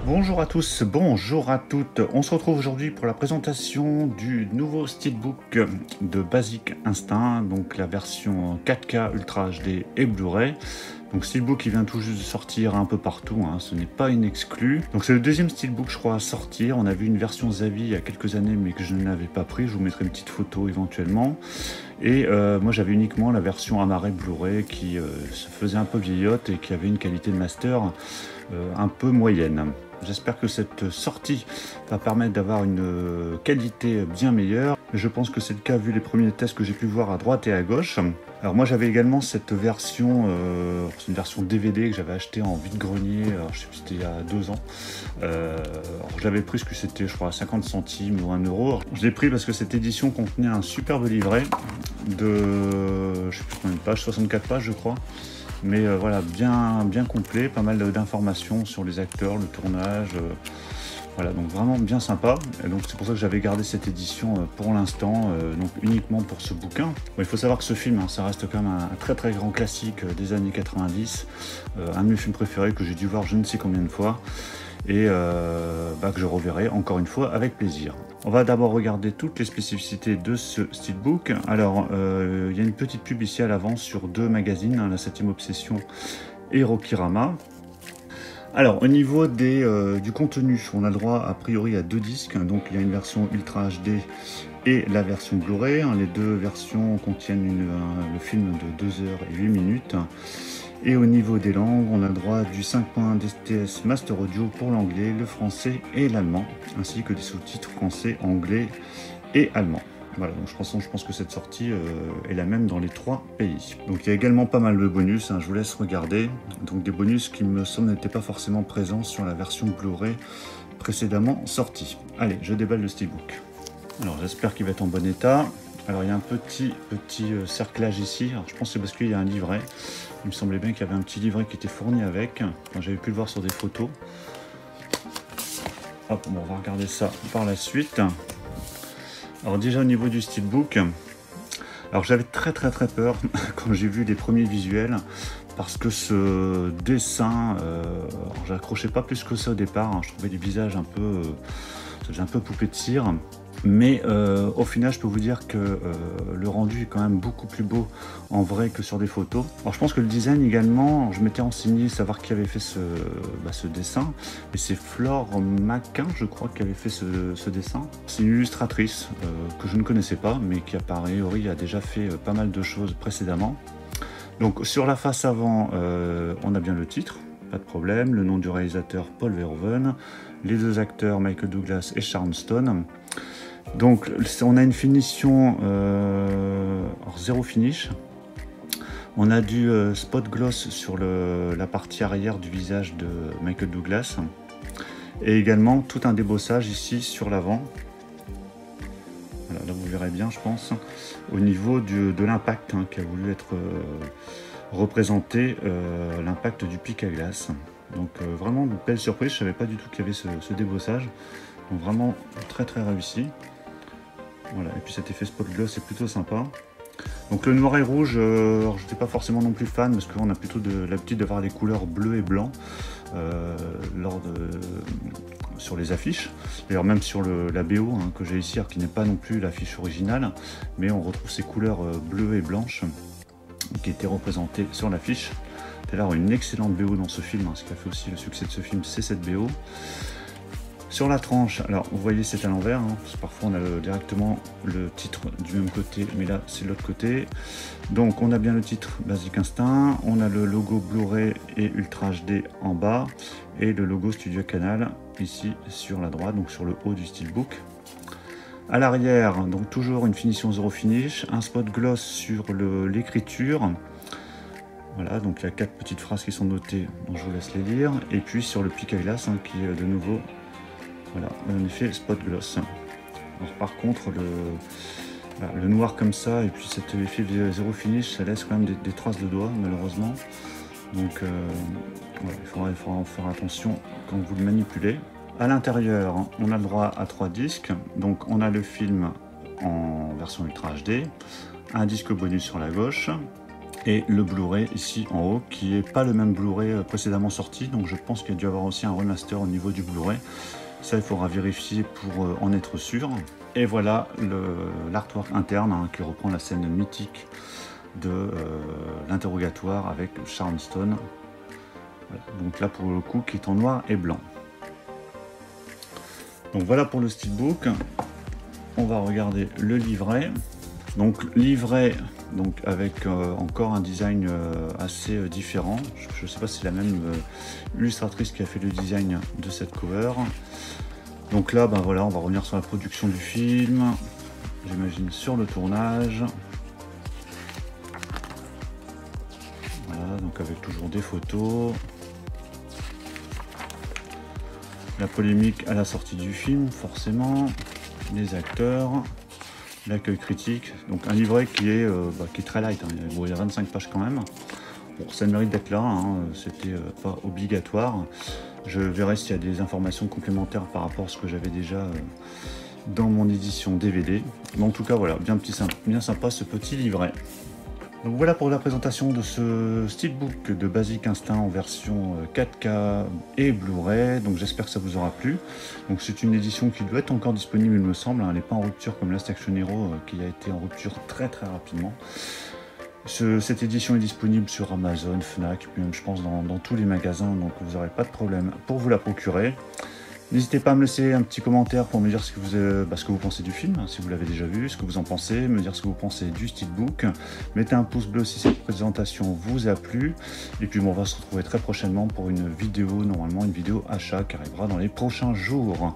Bonjour à tous, bonjour à toutes. On se retrouve aujourd'hui pour la présentation du nouveau Steelbook de Basic Instinct, donc la version 4K Ultra HD et Blu-ray. Donc Steelbook qui vient tout juste de sortir un peu partout, hein, ce n'est pas une exclue. Donc c'est le deuxième Steelbook je crois à sortir. On a vu une version Zavi il y a quelques années mais que je n'avais pas pris. Je vous mettrai une petite photo éventuellement. Et moi j'avais uniquement la version Amaré Blu-ray qui se faisait un peu vieillotte et qui avait une qualité de master un peu moyenne. J'espère que cette sortie va permettre d'avoir une qualité bien meilleure. Je pense que c'est le cas vu les premiers tests que j'ai pu voir à droite et à gauche. Alors moi j'avais également cette version, c'est une version DVD que j'avais acheté en vide-grenier, je sais plus c'était il y a 2 ans. Je l'avais pris parce que c'était je crois à 50 centimes ou 1 euro. Je l'ai pris parce que cette édition contenait un superbe livret de, je sais plus combien de pages, 64 pages je crois. Mais voilà, bien complet, pas mal d'informations sur les acteurs, le tournage, voilà, donc vraiment bien sympa. Et donc c'est pour ça que j'avais gardé cette édition pour l'instant, donc uniquement pour ce bouquin. Bon, il faut savoir que ce film, hein, ça reste quand même un très grand classique des années 90, un de mes films préférés que j'ai dû voir je ne sais combien de fois, et que je reverrai encore une fois avec plaisir. On va d'abord regarder toutes les spécificités de ce Steelbook. Alors, il y a une petite pub ici à l'avant sur 2 magazines, hein, la 7ème Obsession et Rokirama. Alors, au niveau du contenu, on a le droit a priori à 2 disques, donc il y a une version Ultra HD et la version Blu-ray. Les 2 versions contiennent le film de 2h08. Et au niveau des langues, on a droit du 5.1 DTS Master Audio pour l'anglais, le français et l'allemand, ainsi que des sous-titres français, anglais et allemand. Voilà, donc je pense que cette sortie est la même dans les 3 pays. Donc il y a également pas mal de bonus, hein, je vous laisse regarder. Donc des bonus qui me semble n'étaient pas forcément présents sur la version Blu-ray précédemment sortie. Allez, je déballe le Steelbook. Alors j'espère qu'il va être en bon état. Alors il y a un petit cerclage ici, alors je pense que c'est parce qu'il y a un livret. Il me semblait bien qu'il y avait un petit livret qui était fourni avec. Enfin, j'avais pu le voir sur des photos. Hop, bon, on va regarder ça par la suite. Alors déjà au niveau du Steelbook, alors j'avais très peur quand j'ai vu les premiers visuels parce que ce dessin, j'accrochais pas plus que ça au départ, hein. Je trouvais les visages un peu, ça faisait un peu poupée de cire. Mais au final, je peux vous dire que le rendu est quand même beaucoup plus beau en vrai que sur des photos. Alors je pense que le design également, je m'étais renseigné savoir qui avait fait ce dessin. Et c'est Flore Maquin, je crois, qui avait fait ce dessin. C'est une illustratrice que je ne connaissais pas, mais qui a priori a déjà fait pas mal de choses précédemment. Donc sur la face avant, on a bien le titre, pas de problème. Le nom du réalisateur, Paul Verhoeven. Les 2 acteurs, Michael Douglas et Sharon Stone. Donc on a une finition zéro finish. On a du spot gloss sur la partie arrière du visage de Michael Douglas. Et également tout un débossage ici sur l'avant. Voilà, là vous verrez bien je pense. Au niveau de l'impact qui a voulu être représenté, l'impact du pic à glace. Donc vraiment une belle surprise, je ne savais pas du tout qu'il y avait ce débossage. Donc vraiment très réussi. Voilà, et puis cet effet spot gloss est plutôt sympa. Donc le noir et rouge, je n'étais pas forcément non plus fan parce qu'on a plutôt l'habitude d'avoir les couleurs bleu et blanc sur les affiches. D'ailleurs même sur la BO que j'ai ici, qui n'est pas non plus l'affiche originale, mais on retrouve ces couleurs bleues et blanches qui étaient représentées sur l'affiche. D'ailleurs une excellente BO dans ce film, ce qui a fait aussi le succès de ce film, c'est cette BO. Sur la tranche, alors vous voyez c'est à l'envers, parce que parfois on a directement le titre du même côté, mais là c'est l'autre côté. Donc on a bien le titre Basic Instinct, on a le logo Blu-ray et Ultra HD en bas, et le logo Studio Canal ici sur la droite, donc sur le haut du Steelbook. À l'arrière, donc toujours une finition zéro finish, un spot gloss sur l'écriture. Voilà, donc il y a 4 petites phrases qui sont notées, donc je vous laisse les lire. Et puis sur le pic à glace, qui est de nouveau, voilà, en effet, spot gloss. Alors par contre, le noir comme ça, et puis cet effet zéro finish, ça laisse quand même des traces de doigts, malheureusement. Donc voilà, il faudra en faire attention quand vous le manipulez. À l'intérieur, on a le droit à 3 disques. Donc on a le film en version Ultra HD, un disque bonus sur la gauche, et le Blu-ray ici en haut, qui n'est pas le même Blu-ray précédemment sorti, donc je pense qu'il y a dû avoir aussi un remaster au niveau du Blu-ray. Ça, il faudra vérifier pour en être sûr. Et voilà l'artwork interne hein, qui reprend la scène mythique de l'interrogatoire avec Sharon Stone. Voilà. Donc là, pour le coup, qui est en noir et blanc. Donc voilà pour le steelbook. On va regarder le livret. Donc livret donc avec encore un design assez différent. Je ne sais pas si c'est la même illustratrice qui a fait le design de cette cover. Donc là, ben voilà, on va revenir sur la production du film. J'imagine sur le tournage. Voilà, donc avec toujours des photos. La polémique à la sortie du film, forcément. Les acteurs. L'accueil critique. Donc un livret qui est très light. Hein. Bon, il y a 25 pages quand même. Bon, ça mérite d'être là. Hein. C'était pas obligatoire. Je verrai s'il y a des informations complémentaires par rapport à ce que j'avais déjà dans mon édition DVD. Mais en tout cas, voilà, bien sympa ce petit livret. Donc voilà pour la présentation de ce steelbook de Basic Instinct en version 4K et Blu-ray. Donc j'espère que ça vous aura plu. Donc c'est une édition qui doit être encore disponible, il me semble. Elle n'est pas en rupture comme Last Action Hero qui a été en rupture très rapidement. Cette édition est disponible sur Amazon, Fnac, puis même je pense dans tous les magasins, donc vous n'aurez pas de problème pour vous la procurer. N'hésitez pas à me laisser un petit commentaire pour me dire ce que vous pensez du film, si vous l'avez déjà vu, ce que vous en pensez, me dire ce que vous pensez du steelbook. Mettez un pouce bleu si cette présentation vous a plu. Et puis bon, on va se retrouver très prochainement pour une vidéo, normalement une vidéo achat qui arrivera dans les prochains jours.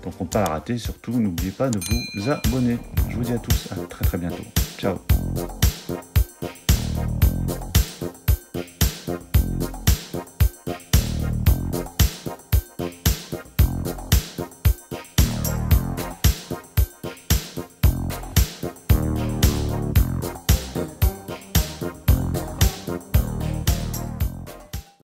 Donc on ne peut pas la rater, surtout n'oubliez pas de vous abonner. Je vous dis à tous à très bientôt. Ciao.